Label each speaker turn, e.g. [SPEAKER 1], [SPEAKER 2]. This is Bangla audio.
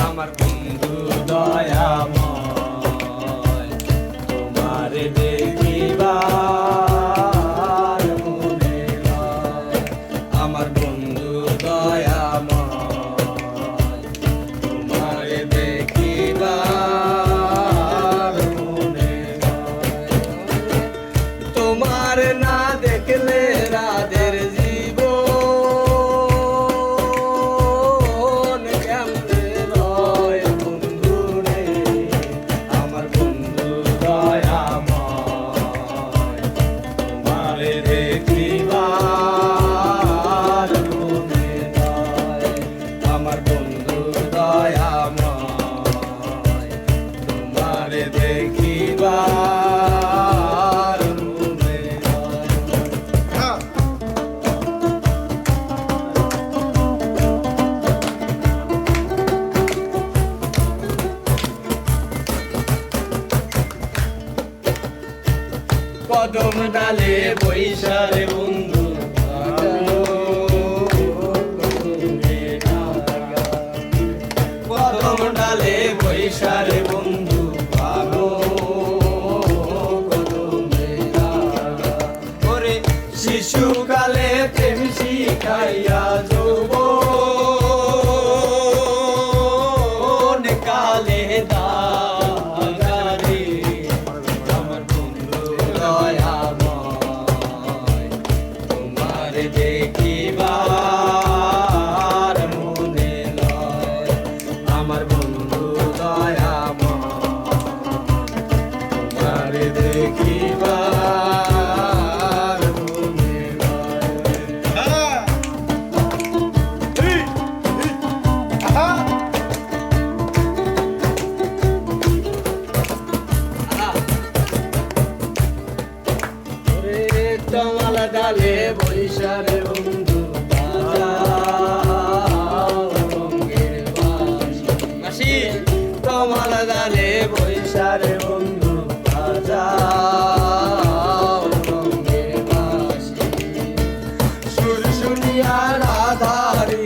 [SPEAKER 1] আমার বন্ধু দয়াময় তোমার দেখিবার মনে লয়। আমার বন্ধু দয়াময় তোমার দেখিবার মনে লয়। তোমার না দেখলে রাধের দেখিবার মনে লয়। কদম ডালে বৈশারে বন্ধু কদম ডালে বৈশারে বন্ধু শিশুকালে প্রেম শিখাইয়া যৌবন কালে দাগারে আমার বন্ধু দয়াময় তোমার দেখিবার মনে লয়। আমার বন্ধু দয়াময় তোমার দেখিবার তমাল ডালে বৈশারে বন্ধু রঙের বাঁশি তমাল ডালে বৈশারে বন্ধু রঙের বাঁশি সুর শুনিয়া রাধারি